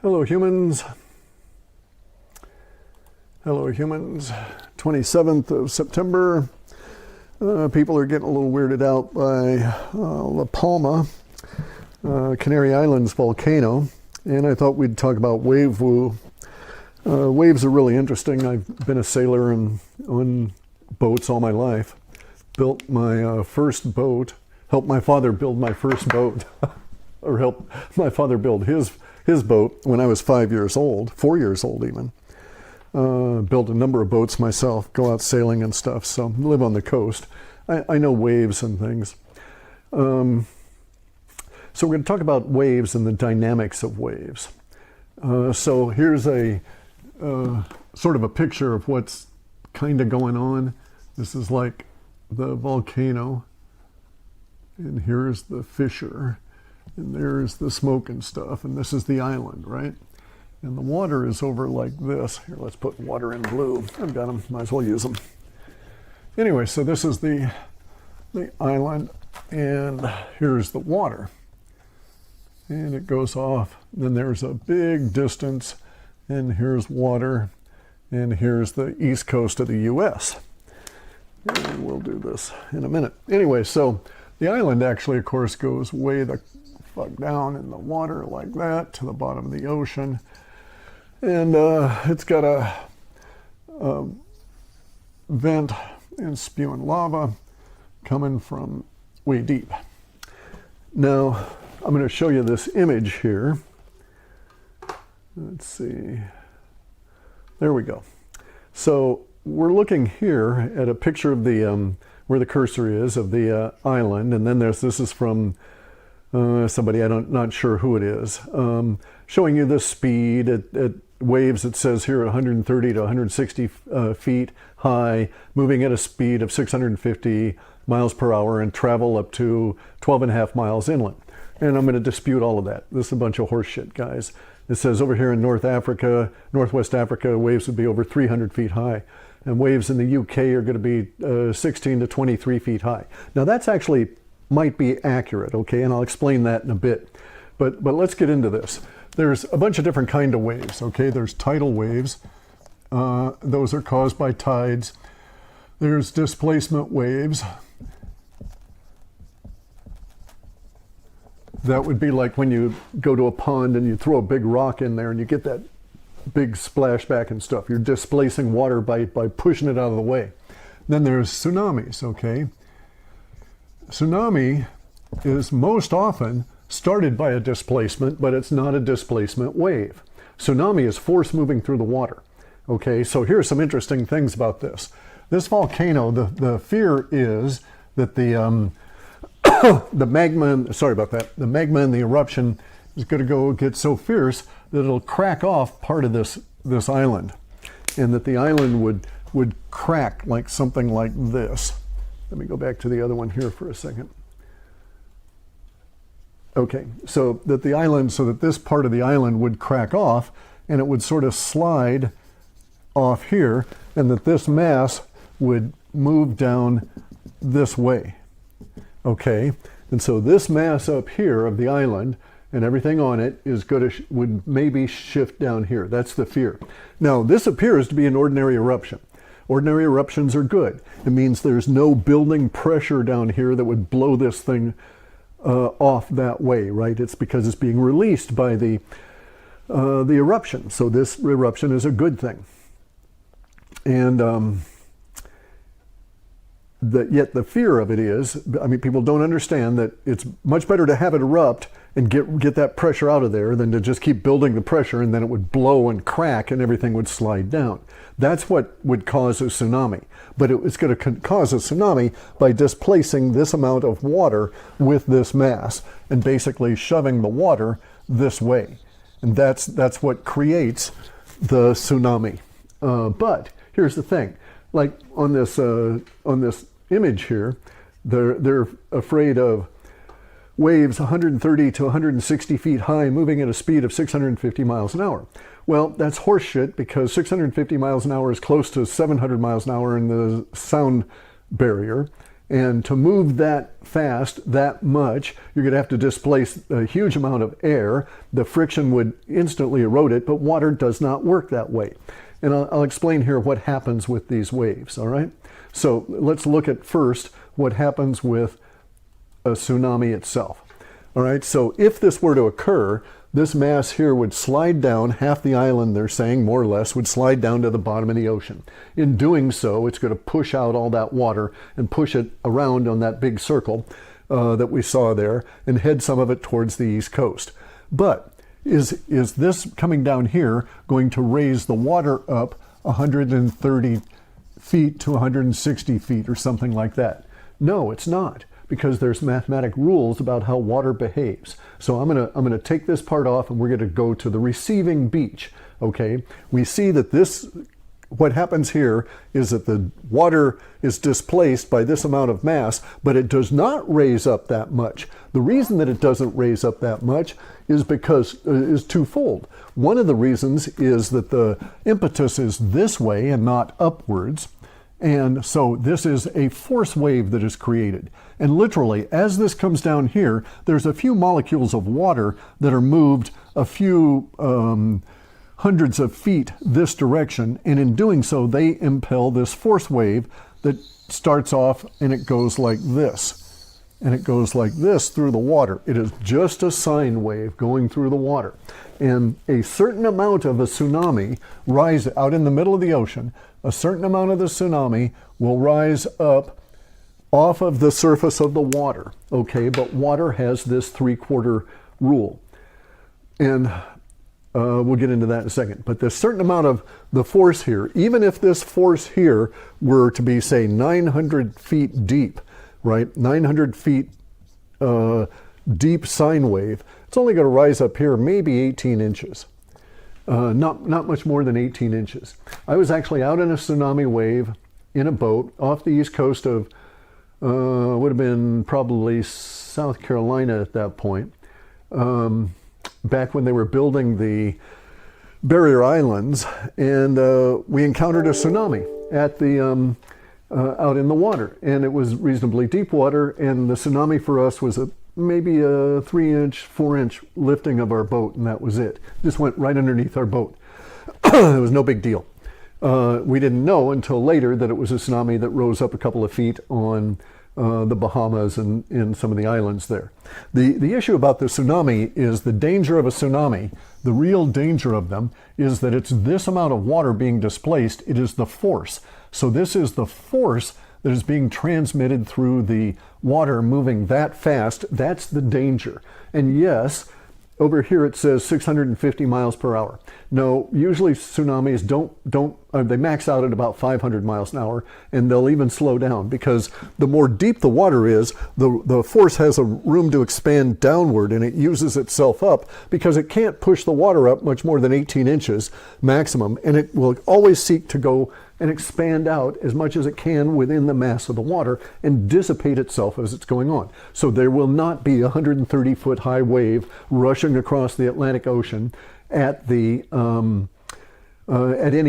Hello humans. Hello humans. 27th of September. People are getting a little weirded out by La Palma, Canary Islands volcano. And I thought we'd talk about wave woo. Waves are really interesting. I've been a sailor and on boats all my life. Built my first boat. Helped my father build my first boat. Or helped my father build his boat when I was 5 years old, 4 years old even. Built a number of boats myself, go out sailing and stuff, so live on the coast. I know waves and things. So we're going to talk about waves and the dynamics of waves. So here's a sort of a picture of what's kind of going on. This is like the volcano, and here's the fissure. And there's the smoke and stuff, and this is the island, right? And the water is over like this. Here, let's put water in blue. I've got them, might as well use them. Anyway, so this is the island, and here's the water. And it goes off. Then there's a big distance, and here's water, and here's the east coast of the US. And we'll do this in a minute. Anyway, so the island actually, of course, goes way the fuck down in the water like that to the bottom of the ocean, and it's got a vent and spewing lava coming from way deep. Now I'm going to show you this image here. Let's see, there we go. So we're looking here at a picture of the where the cursor is of the island, and then this is from somebody, not sure who it is, showing you the speed at waves. It says here 130 to 160 feet high, moving at a speed of 650 miles per hour and travel up to 12.5 miles inland. And I'm going to dispute all of that. This is a bunch of horse shit, guys. It says over here in Northwest Africa, waves would be over 300 feet high. And waves in the UK are going to be 16 to 23 feet high. Now that's actually might be accurate, okay, and I'll explain that in a bit. But let's get into this. There's a bunch of different kind of waves, okay? There's tidal waves. Those are caused by tides. There's displacement waves. That would be like when you go to a pond and you throw a big rock in there and you get that big splashback and stuff. You're displacing water by pushing it out of the way. Then there's tsunamis, okay? Tsunami is most often started by a displacement, but it's not a displacement wave. Tsunami is force moving through the water. Okay, so here's some interesting things about this. This volcano, the fear is that the magma, sorry about that, the magma in the eruption is going to go get so fierce that it'll crack off part of this island, and that the island would crack like something like this. Let me go back to the other one here for a second. Okay, so that this part of the island would crack off, and it would sort of slide off here, and that this mass would move down this way. Okay, and so this mass up here of the island and everything on it would maybe shift down here. That's the fear. Now, this appears to be an ordinary eruption. Ordinary eruptions are good. It means there's no building pressure down here that would blow this thing off that way, right? It's because it's being released by the eruption. So this eruption is a good thing. And yet the fear of it is, I mean, people don't understand that it's much better to have it erupt and get that pressure out of there than to just keep building the pressure, and then it would blow and crack and everything would slide down. That's what would cause a tsunami. But it's going to cause a tsunami by displacing this amount of water with this mass and basically shoving the water this way. And that's what creates the tsunami. But here's the thing. Like on this image here, they're afraid of waves 130 to 160 feet high moving at a speed of 650 miles an hour. Well, that's horseshit, because 650 miles an hour is close to 700 miles an hour in the sound barrier, And to move that fast, that much, you're going to have to displace a huge amount of air. The friction would instantly erode it, but water does not work that way. And I'll explain here what happens with these waves, all right? So let's look at first what happens with a tsunami itself. All right, so if this were to occur, this mass here would slide down, half the island, they're saying, more or less, would slide down to the bottom of the ocean. In doing so, it's going to push out all that water and push it around on that big circle that we saw there and head some of it towards the east coast. But is this coming down here going to raise the water up 130 feet to 160 feet or something like that? No, it's not, because there's mathematic rules about how water behaves. So I'm gonna take this part off and we're gonna go to the receiving beach, okay? We see that what happens here is that the water is displaced by this amount of mass, but it does not raise up that much. The reason that it doesn't raise up that much is twofold. One of the reasons is that the impetus is this way and not upwards. And so this is a force wave that is created. And literally, as this comes down here, there's a few molecules of water that are moved a few hundreds of feet this direction. And in doing so, they impel this force wave that starts off and it goes like this. And it goes like this through the water. It is just a sine wave going through the water. And a certain amount of a tsunami rise out in the middle of the ocean. A certain amount of the tsunami will rise up off of the surface of the water, okay? But water has this 3/4 rule. And we'll get into that in a second. But there's a certain amount of the force here, even if this force here were to be, say, 900 feet deep, right? 900 feet deep sine wave, it's only going to rise up here maybe 18 inches. Not much more than 18 inches. I was actually out in a tsunami wave in a boat off the east coast of, would have been probably South Carolina at that point, back when they were building the barrier islands, and we encountered a tsunami at the out in the water, and it was reasonably deep water, and the tsunami for us was maybe a 3-inch, 4-inch lifting of our boat, and that was it. Just went right underneath our boat. It was no big deal. We didn't know until later that it was a tsunami that rose up a couple of feet on the Bahamas and in some of the islands there. The issue about the tsunami is the danger of a tsunami. The real danger of them is that it's this amount of water being displaced. It is the force. So this is the force that is being transmitted through the water moving that fast. That's the danger. And yes, over here it says 650 miles per hour. No, usually tsunamis they max out at about 500 miles an hour, and they'll even slow down because the more deep the water is, the force has a room to expand downward, and it uses itself up because it can't push the water up much more than 18 inches maximum, and it will always seek to go and expand out as much as it can within the mass of the water and dissipate itself as it's going on. So there will not be a 130-foot high wave rushing across the Atlantic Ocean at any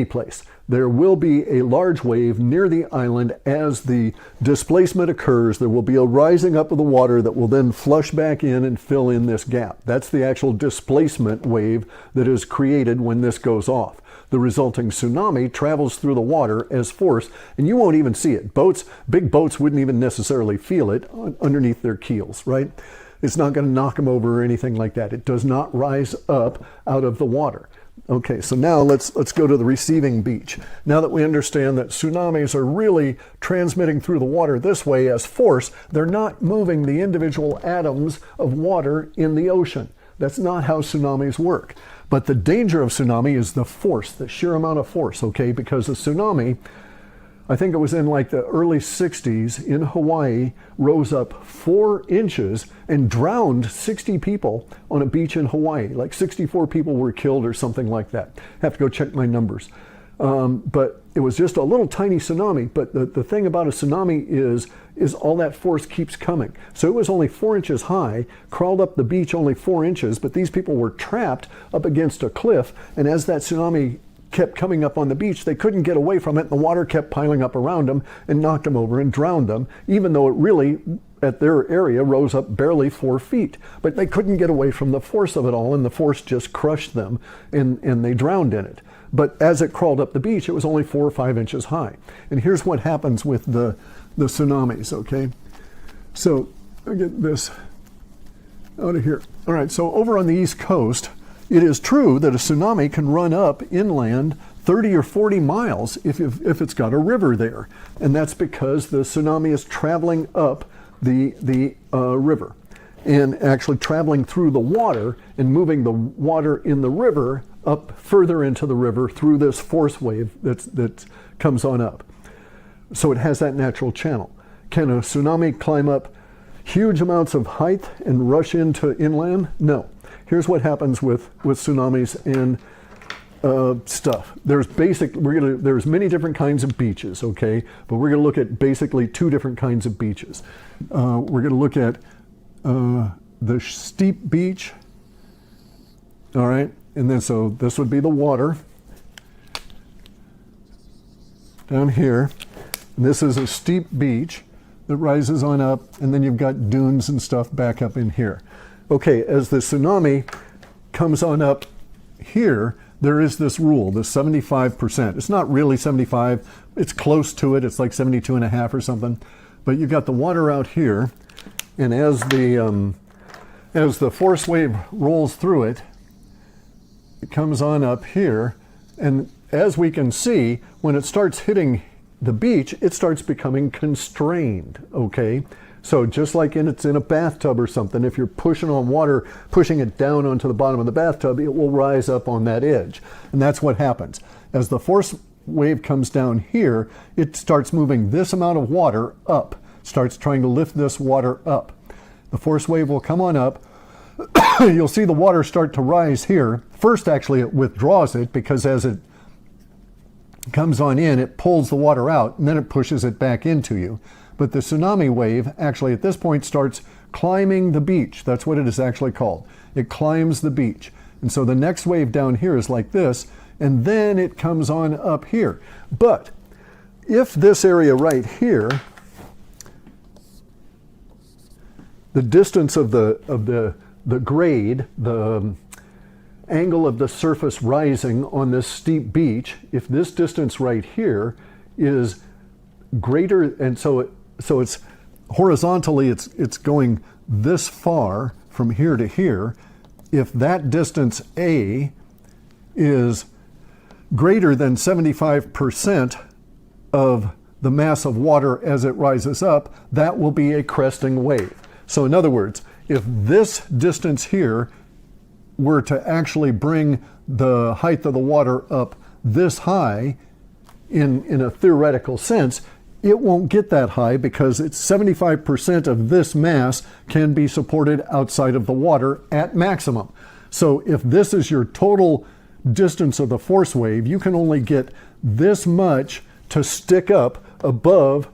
place. There will be a large wave near the island as the displacement occurs. There will be a rising up of the water that will then flush back in and fill in this gap. That's the actual displacement wave that is created when this goes off. The resulting tsunami travels through the water as force, and you won't even see it. Big boats wouldn't even necessarily feel it underneath their keels, right? It's not going to knock them over or anything like that. It does not rise up out of the water. Okay, so now let's go to the receiving beach. Now that we understand that tsunamis are really transmitting through the water this way as force, they're not moving the individual atoms of water in the ocean. That's not how tsunamis work. But the danger of tsunami is the force, the sheer amount of force, okay? Because a tsunami, I think it was in like the early 60s in Hawaii, rose up 4 inches and drowned 60 people on a beach in Hawaii. Like 64 people were killed or something like that. Have to go check my numbers. But it was just a little tiny tsunami. But the thing about a tsunami is all that force keeps coming. So it was only 4 inches high, crawled up the beach only 4 inches, but these people were trapped up against a cliff. And as that tsunami kept coming up on the beach. They couldn't get away from it, and the water kept piling up around them and knocked them over and drowned them, even though it really, at their area, rose up barely 4 feet. But they couldn't get away from the force of it all, and the force just crushed them, and they drowned in it. But as it crawled up the beach, it was only 4 or 5 inches high. And here's what happens with the tsunamis, okay? So I'll get this out of here. All right, so over on the East Coast, it is true that a tsunami can run up inland 30 or 40 miles if it's got a river there. And that's because the tsunami is traveling up the river and actually traveling through the water and moving the water in the river up further into the river through this force wave that comes on up. So it has that natural channel. Can a tsunami climb up huge amounts of height and rush into inland? No. Here's what happens with tsunamis and stuff. There's many different kinds of beaches, okay? But we're going to look at basically 2 different kinds of beaches. We're going to look at the steep beach, all right? And then so this would be the water down here. And this is a steep beach that rises on up, and then you've got dunes and stuff back up in here. Okay, as the tsunami comes on up here, there is this rule, the 75%. It's not really 75, it's close to it, it's like 72.5 or something. But you've got the water out here, and as the force wave rolls through it, it comes on up here, and as we can see, when it starts hitting the beach, it starts becoming constrained, okay? So just like it's in a bathtub or something, if you're pushing on water, pushing it down onto the bottom of the bathtub, it will rise up on that edge. And that's what happens. As the force wave comes down here, it starts moving this amount of water up, starts trying to lift this water up. The force wave will come on up. You'll see the water start to rise here. First, actually, it withdraws it because as it comes on in, it pulls the water out, and then it pushes it back into you. But the tsunami wave actually at this point starts climbing the beach. That's what it is actually called. It climbs the beach. And so the next wave down here is like this, and then it comes on up here. But if this area right here, the distance of the grade, the angle of the surface rising on this steep beach, if this distance right here is greater, and so it's horizontally, it's going this far from here to here. If that distance A is greater than 75% of the mass of water as it rises up, that will be a cresting wave. So in other words, if this distance here were to actually bring the height of the water up this high, in a theoretical sense, it won't get that high because it's 75% of this mass can be supported outside of the water at maximum. So if this is your total distance of the force wave, you can only get this much to stick up above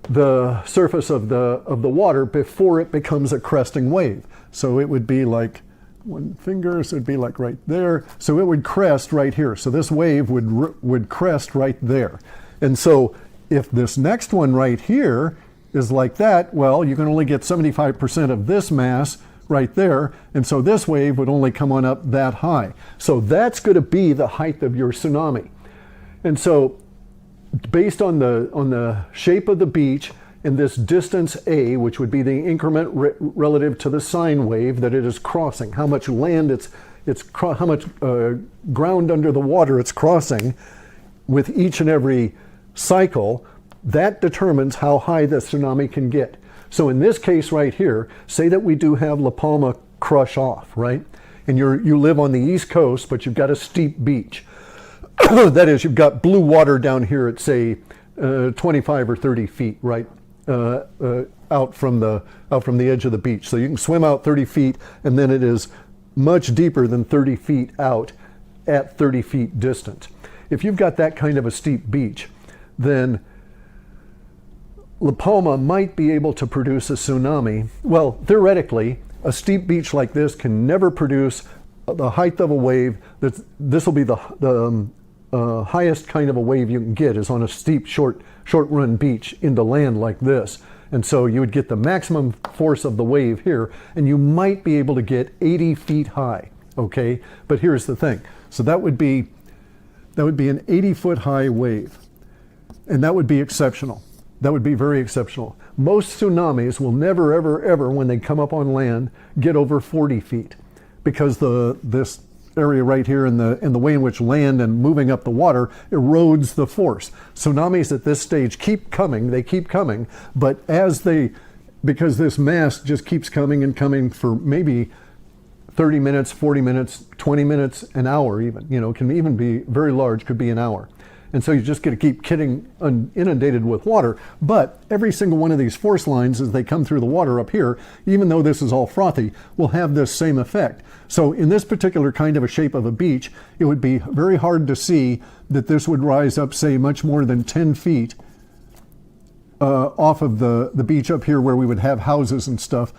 the surface of the water before it becomes a cresting wave. So it would be like one finger, so it'd be like right there. So it would crest right here. So this wave would crest right there. And so if this next one right here is like that, well, you can only get 75% of this mass right there. And so this wave would only come on up that high. So that's going to be the height of your tsunami. And so based on the shape of the beach and this distance A, which would be the increment relative to the sine wave that it is crossing, how much land how much ground under the water it's crossing with each and every cycle, that determines how high the tsunami can get. So in this case right here, say that we do have La Palma crush off, right? And you live on the East Coast, but you've got a steep beach. That is, you've got blue water down here at say 25 or 30 feet, right? Out from the edge of the beach. So you can swim out 30 feet, and then it is much deeper than 30 feet out at 30 feet distance. If you've got that kind of a steep beach, then La Palma might be able to produce a tsunami. Well, theoretically, a steep beach like this can never produce the height of a wave. This will be the highest kind of a wave you can get is on a steep, short run beach into land like this. And so you would get the maximum force of the wave here, and you might be able to get 80 feet high, okay? But here's the thing. So that would be an 80-foot high wave, and that would be exceptional. That would be very exceptional. Most tsunamis will never, ever, ever, when they come up on land, get over 40 feet, because this area right here and the way in which land and moving up the water erodes the force. Tsunamis at this stage keep coming, they keep coming, but because this mass just keeps coming and coming for maybe 30 minutes, 40 minutes, 20 minutes, an hour even, can even be very large, could be an hour. And so you just got to keep getting inundated with water. But every single one of these force lines, as they come through the water up here, even though this is all frothy, will have this same effect. So in this particular kind of a shape of a beach, it would be very hard to see that this would rise up, say, much more than 10 feet off of the beach up here where we would have houses and stuff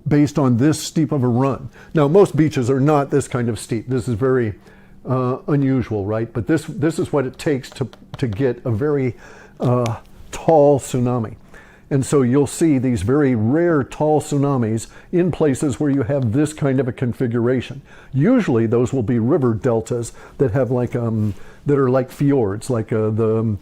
based on this steep of a run. Now, most beaches are not this kind of steep. This is very unusual, right? But this is what it takes to get a very tall tsunami. And so you'll see these very rare tall tsunamis in places where you have this kind of a configuration. Usually those will be river deltas that have like that are like fjords, like the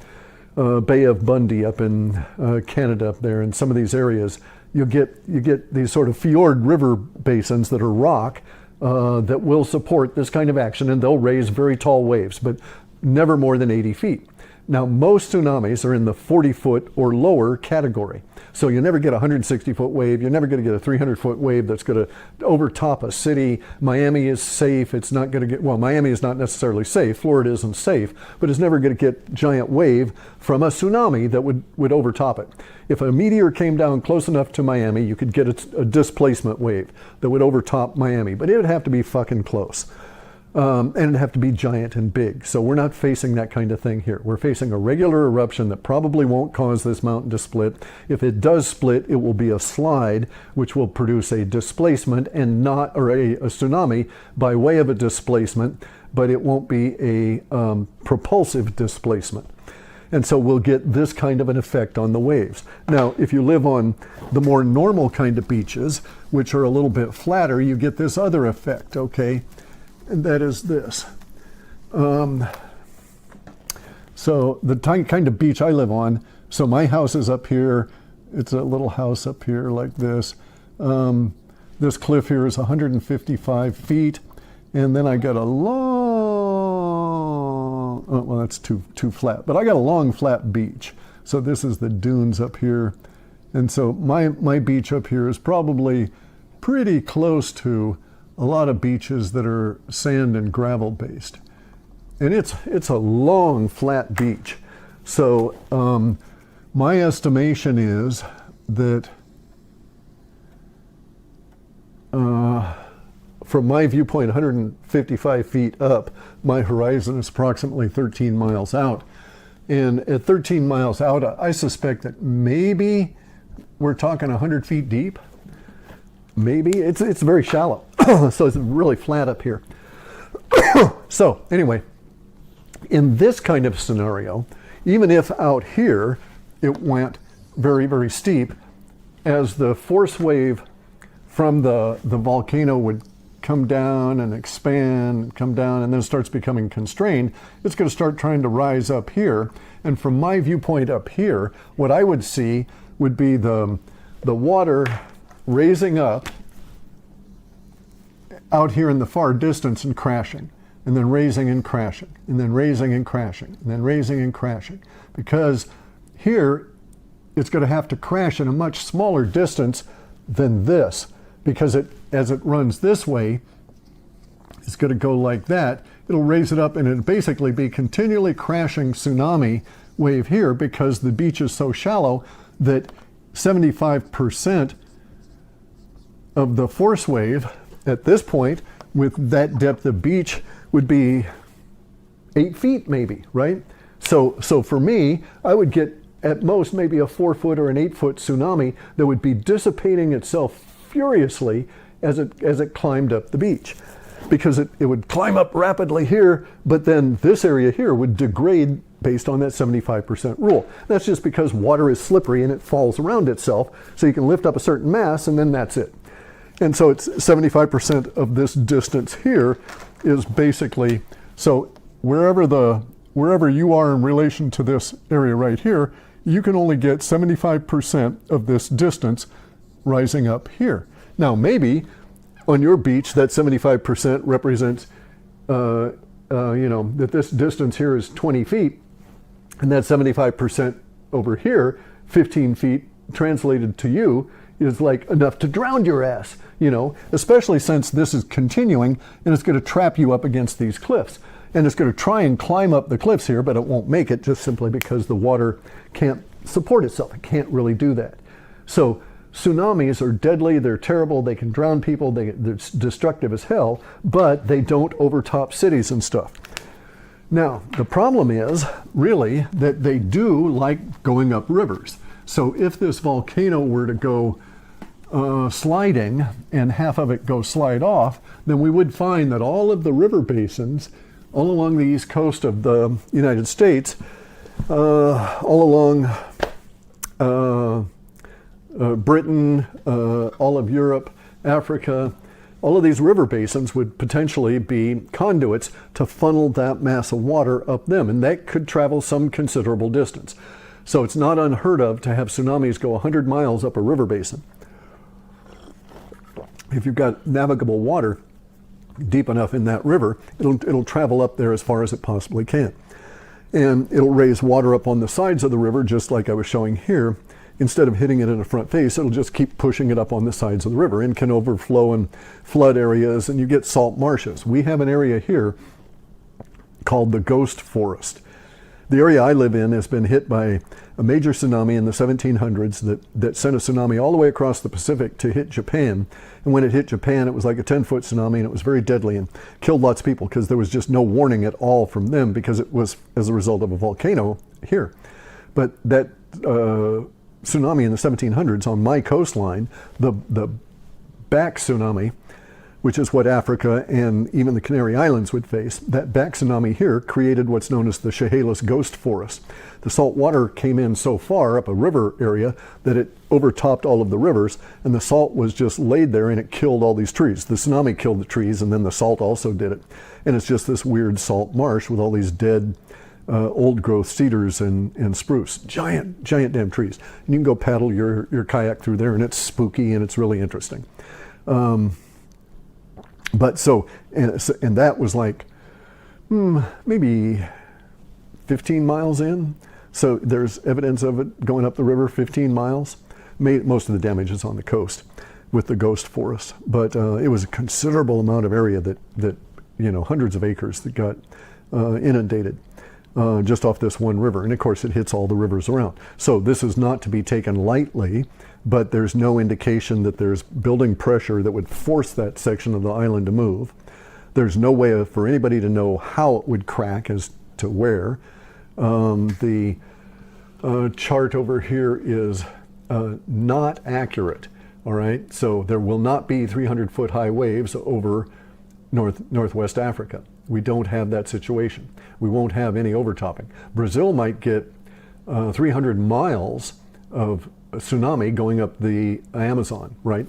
Bay of Bundy up in Canada up there, and some of these areas. You get these sort of fjord river basins that are rock that will support this kind of action, and they'll raise very tall waves, but never more than 80 feet. Now, most tsunamis are in the 40-foot or lower category. So you never get a 160-foot wave. You're never going to get a 300-foot wave that's going to overtop a city. Miami is safe. It's not going to get, well, Miami is not necessarily safe. Florida isn't safe, but it's never going to get giant wave from a tsunami that would overtop it. If a meteor came down close enough to Miami, you could get a displacement wave that would overtop Miami, but it would have to be fucking close. And it'd have to be giant and big. So we're not facing that kind of thing here. We're facing a regular eruption that probably won't cause this mountain to split. If it does split, it will be a slide, which will produce a displacement and not, or a tsunami by way of a displacement, but it won't be a propulsive displacement. And so we'll get this kind of an effect on the waves. Now, if you live on the more normal kind of beaches, which are a little bit flatter, you get this other effect, okay? And that is this. So the kind of beach I live on, so my house is up here. It's a little house up here like this. This cliff here is 155 feet. And then I got a long, oh, well, that's too flat, but I got a long flat beach. So this is the dunes up here. And so my beach up here is probably pretty close to a lot of beaches that are sand and gravel based. And it's a long flat beach. So my estimation is that from my viewpoint, 155 feet up, my horizon is approximately 13 miles out. And at 13 miles out, I suspect that maybe we're talking 100 feet deep. Maybe. It's very shallow. So it's really flat up here. So anyway, in this kind of scenario, even if out here it went very, very steep, as the force wave from the volcano would come down and expand, come down, and then starts becoming constrained, it's going to start trying to rise up here. And from my viewpoint up here, what I would see would be the water raising up out here in the far distance and crashing, and then raising and crashing, and then raising and crashing, and then raising and crashing. Because here, it's going to have to crash in a much smaller distance than this, because as it runs this way, it's going to go like that. It'll raise it up, and it'll basically be continually crashing tsunami wave here, because the beach is so shallow that 75% of the force wave at this point, with that depth of beach, would be 8 feet maybe, right? So for me, I would get at most maybe a 4-foot or an 8-foot tsunami that would be dissipating itself furiously as it climbed up the beach. because it would climb up rapidly here, but then this area here would degrade based on that 75% rule. That's just because water is slippery and it falls around itself, so you can lift up a certain mass and then that's it. And so it's 75% of this distance here is basically, so wherever you are in relation to this area right here, you can only get 75% of this distance rising up here. Now maybe on your beach that 75% represents, that this distance here is 20 feet, and that 75% over here, 15 feet translated to you, is like enough to drown your ass, especially since this is continuing and it's going to trap you up against these cliffs. And it's going to try and climb up the cliffs here, but it won't make it just simply because the water can't support itself. It can't really do that. So tsunamis are deadly, they're terrible, they can drown people, they're destructive as hell, but they don't overtop cities and stuff. Now, the problem is really that they do like going up rivers. So if this volcano were to go sliding and half of it go slide off, then we would find that all of the river basins all along the east coast of the United States, all along Britain, all of Europe, Africa, all of these river basins would potentially be conduits to funnel that mass of water up them, and that could travel some considerable distance. So it's not unheard of to have tsunamis go 100 miles up a river basin. If you've got navigable water deep enough in that river, it'll travel up there as far as it possibly can. And it'll raise water up on the sides of the river, just like I was showing here. Instead of hitting it in the front face, it'll just keep pushing it up on the sides of the river and can overflow and flood areas, and you get salt marshes. We have an area here called the Ghost Forest. The area I live in has been hit by a major tsunami in the 1700s that sent a tsunami all the way across the Pacific to hit Japan. And when it hit Japan, it was like a 10-foot tsunami, and it was very deadly and killed lots of people because there was just no warning at all from them because it was as a result of a volcano here. But that tsunami in the 1700s on my coastline, the back tsunami, which is what Africa and even the Canary Islands would face, that back tsunami here created what's known as the Chehalis Ghost Forest. The salt water came in so far up a river area that it overtopped all of the rivers, and the salt was just laid there and it killed all these trees. The tsunami killed the trees, and then the salt also did it. And it's just this weird salt marsh with all these dead old growth cedars and spruce, giant damn trees. And you can go paddle your kayak through there, and it's spooky and it's really interesting. But so, and that was like maybe 15 miles in. So there's evidence of it going up the river 15 miles. Most of the damage is on the coast with the Ghost Forest. But it was a considerable amount of area that hundreds of acres that got inundated just off this one river. And of course it hits all the rivers around. So this is not to be taken lightly, but there's no indication that there's building pressure that would force that section of the island to move. There's no way for anybody to know how it would crack as to where. The chart over here is not accurate, all right? So there will not be 300-foot high waves over Northwest Africa. We don't have that situation. We won't have any overtopping. Brazil might get 300 miles of a tsunami going up the Amazon, right?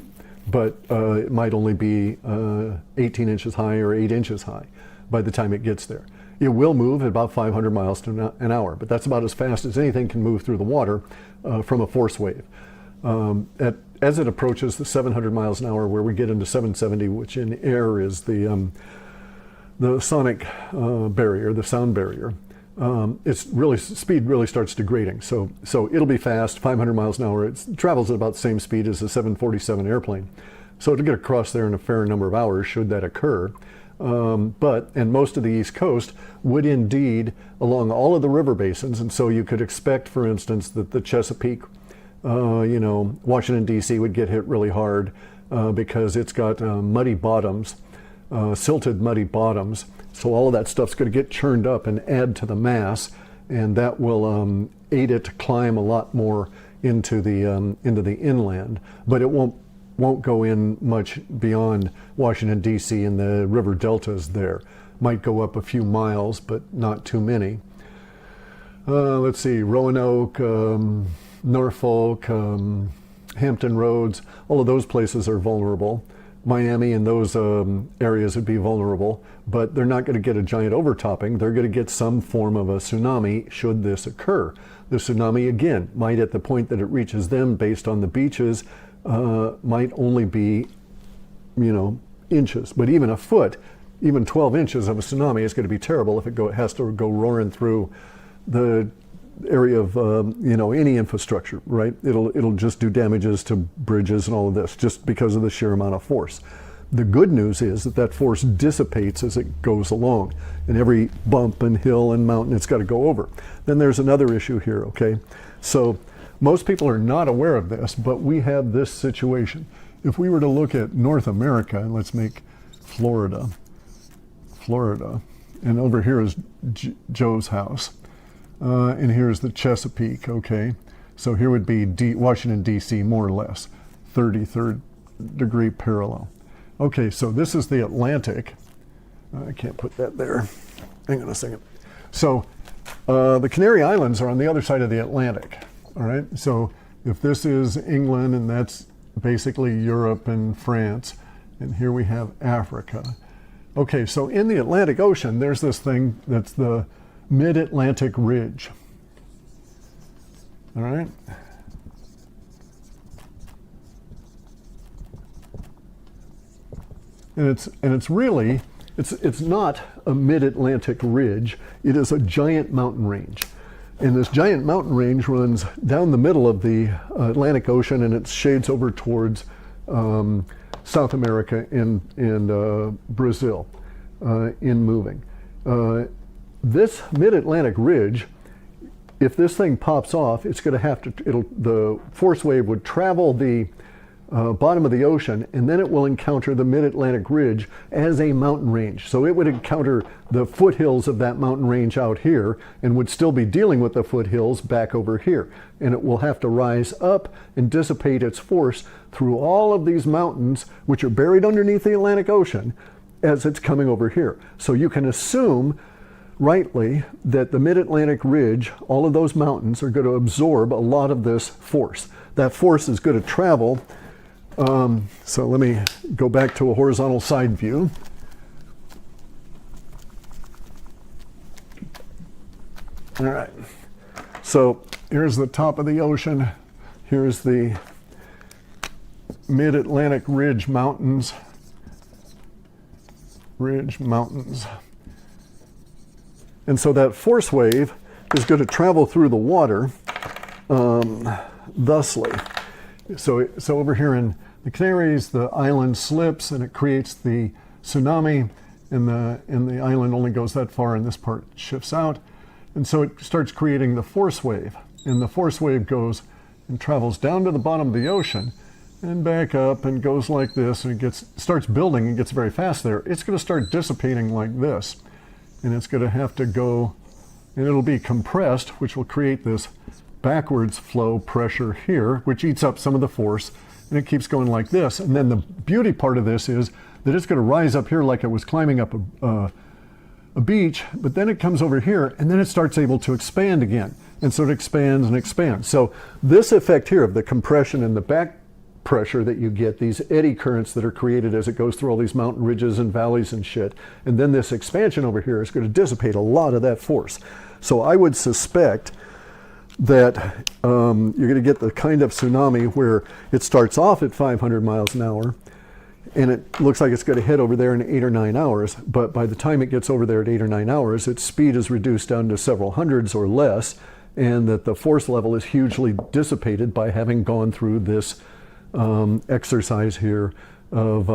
But it might only be 18 inches high or 8 inches high by the time it gets there. It will move at about 500 miles to an hour, but that's about as fast as anything can move through the water from a force wave. As it approaches the 700 miles an hour, where we get into 770, which in air is the sonic barrier, the sound barrier, speed really starts degrading. So it'll be fast, 500 miles an hour. It travels at about the same speed as a 747 airplane. So it'll get across there in a fair number of hours should that occur. And most of the East Coast would indeed along all of the river basins. And so you could expect, for instance, that the Chesapeake, Washington, D.C. would get hit really hard because it's got muddy bottoms, silted muddy bottoms. So all of that stuff's going to get churned up and add to the mass, and that will aid it to climb a lot more into the inland. But it won't won't go in much beyond Washington, D.C. and the river deltas there. Might go up a few miles, but not too many. Let's see, Roanoke, Norfolk, Hampton Roads, all of those places are vulnerable. Miami and those areas would be vulnerable, but they're not going to get a giant overtopping. They're going to get some form of a tsunami should this occur. The tsunami, again, might at the point that it reaches them, based on the beaches, might only be, inches. But even a foot, even 12 inches of a tsunami is going to be terrible if it has to go roaring through the area of any infrastructure, right? It'll just do damages to bridges and all of this, just because of the sheer amount of force. The good news is that force dissipates as it goes along, and every bump and hill and mountain it's got to go over. Then there's another issue here, okay? So most people are not aware of this, but we have this situation. If we were to look at North America, and let's make Florida, and over here is Joe's house. And here's the Chesapeake, okay? So here would be Washington, D.C., more or less, 33rd degree parallel. Okay, so this is the Atlantic. I can't put that there. Hang on a second. So the Canary Islands are on the other side of the Atlantic, all right? So if this is England, and that's basically Europe and France, and here we have Africa. Okay, so in the Atlantic Ocean, there's this thing that's the Mid-Atlantic Ridge. All right. And it's really not a Mid-Atlantic Ridge. It is a giant mountain range. And this giant mountain range runs down the middle of the Atlantic Ocean, and it shades over towards South America and Brazil in moving. This Mid-Atlantic Ridge, if this thing pops off, it's going to have to, the force wave would travel the bottom of the ocean, and then it will encounter the Mid-Atlantic Ridge as a mountain range. So it would encounter the foothills of that mountain range out here, and would still be dealing with the foothills back over here. And it will have to rise up and dissipate its force through all of these mountains, which are buried underneath the Atlantic Ocean, as it's coming over here. So you can assume rightly that the Mid-Atlantic Ridge, all of those mountains, are going to absorb a lot of this force. That force is going to travel. So let me go back to a horizontal side view. All right. So here's the top of the ocean. Here's the Mid-Atlantic Ridge Mountains. And so that force wave is going to travel through the water thusly. So over here in the Canaries, the island slips and it creates the tsunami, and the island only goes that far, and this part shifts out. And so it starts creating the force wave. And the force wave goes and travels down to the bottom of the ocean and back up and goes like this, and it starts building and gets very fast there. It's going to start dissipating like this. And it's going to have to go, and it'll be compressed, which will create this backwards flow pressure here, which eats up some of the force, and it keeps going like this. And then the beauty part of this is that it's going to rise up here like it was climbing up a beach, but then it comes over here, and then it starts able to expand again. And so it expands and expands. So this effect here of the compression and the back pressure that you get, these eddy currents that are created as it goes through all these mountain ridges and valleys and shit, and then this expansion over here is going to dissipate a lot of that force. So I would suspect that you're going to get the kind of tsunami where it starts off at 500 miles an hour, and it looks like it's going to head over there in 8 or 9 hours, but by the time it gets over there at 8 or 9 hours, its speed is reduced down to several hundreds or less, and that the force level is hugely dissipated by having gone through this exercise here of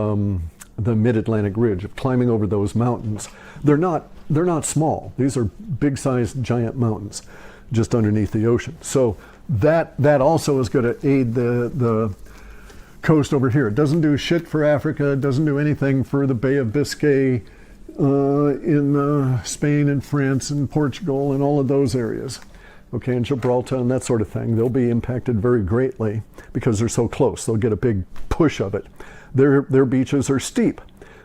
the Mid-Atlantic Ridge, of climbing over those mountains. They're not small. These are big-sized giant mountains just underneath the ocean. So that also is going to aid the coast over here. It doesn't do shit for Africa. It doesn't do anything for the Bay of Biscay in Spain and France and Portugal and all of those areas. okay, and Gibraltar and that sort of thing, they'll be impacted very greatly because they're so close. They'll get a big push of it. Their beaches are steep,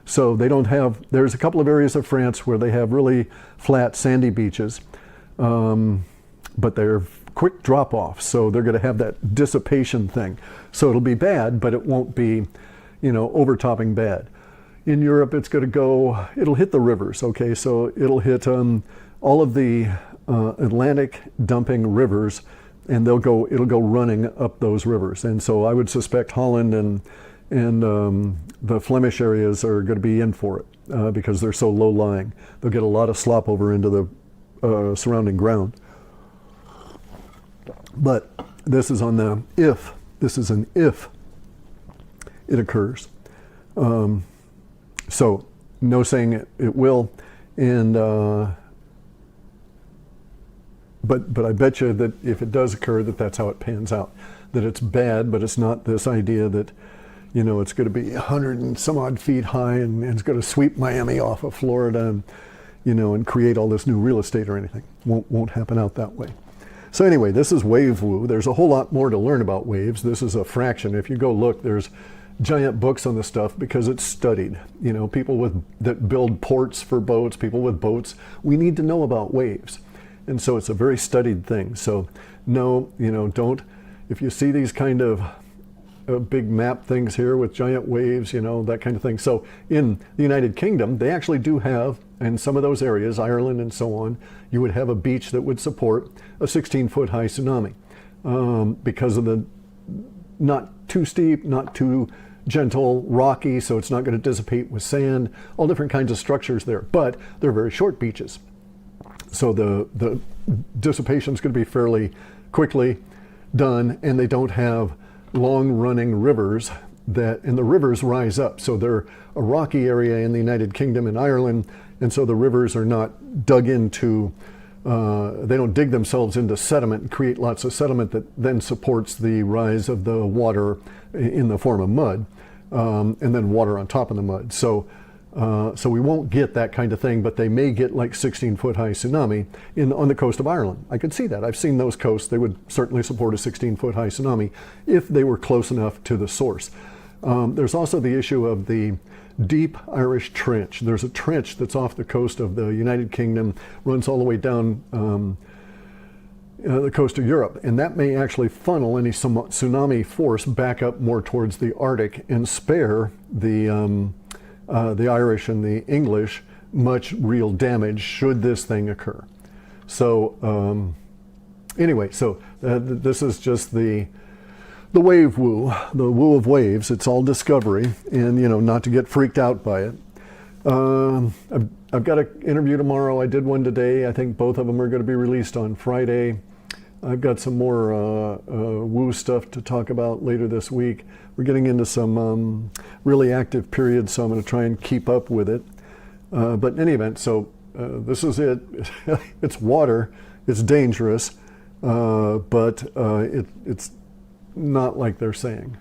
so they don't have, there's a couple of areas of France where they have really flat, sandy beaches, but they're quick drop-off, so they're going to have that dissipation thing. So it'll be bad, but it won't be, you know, overtopping bad. In Europe, it's going to go, it'll hit the rivers, okay, so it'll hit all of the Atlantic dumping rivers, and it'll go running up those rivers. And so I would suspect Holland and the Flemish areas are going to be in for it because they're so low-lying. They'll get a lot of slop over into the surrounding ground. But this is on the if. This is an if it occurs. So no saying it will, and but I bet you that if it does occur, that's how it pans out. That it's bad, but it's not this idea that, you know, it's going to be 100 and some odd feet high and it's going to sweep Miami off of Florida and, you know, and create all this new real estate or anything. Won't happen out that way. So anyway, this is wave woo. There's a whole lot more to learn about waves. This is a fraction. If you go look, there's giant books on this stuff because it's studied. You know, people that build ports for boats, people with boats, we need to know about waves. And so it's a very studied thing. So no, you know, don't, if you see these kind of big map things here with giant waves, you know, that kind of thing. So in the United Kingdom, they actually do have, in some of those areas, Ireland and so on, you would have a beach that would support a 16-foot high tsunami because of the not too steep, not too gentle, rocky, so it's not going to dissipate with sand, all different kinds of structures there. But they're very short beaches. So the dissipation is going to be fairly quickly done, and they don't have long-running rivers and the rivers rise up. So they're a rocky area in the United Kingdom and Ireland, and so the rivers are not dug into, they don't dig themselves into sediment and create lots of sediment that then supports the rise of the water in the form of mud, and then water on top of the mud. So we won't get that kind of thing, but they may get like 16-foot high tsunami on the coast of Ireland. I could see that. I've seen those coasts. They would certainly support a 16-foot high tsunami if they were close enough to the source. There's also the issue of the deep Irish Trench. There's a trench that's off the coast of the United Kingdom, runs all the way down the coast of Europe, and that may actually funnel any tsunami force back up more towards the Arctic and spare the Irish and the English much real damage should this thing occur. So anyway, so this is just the wave woo, the woo of waves. It's all discovery, and you know, not to get freaked out by it. I've got an interview tomorrow. I did one today. I think both of them are going to be released on Friday. I've got some more woo stuff to talk about later this week. We're getting into some really active periods, so I'm going to try and keep up with it. But in any event, so this is it. It's water. It's dangerous, but it's not like they're saying.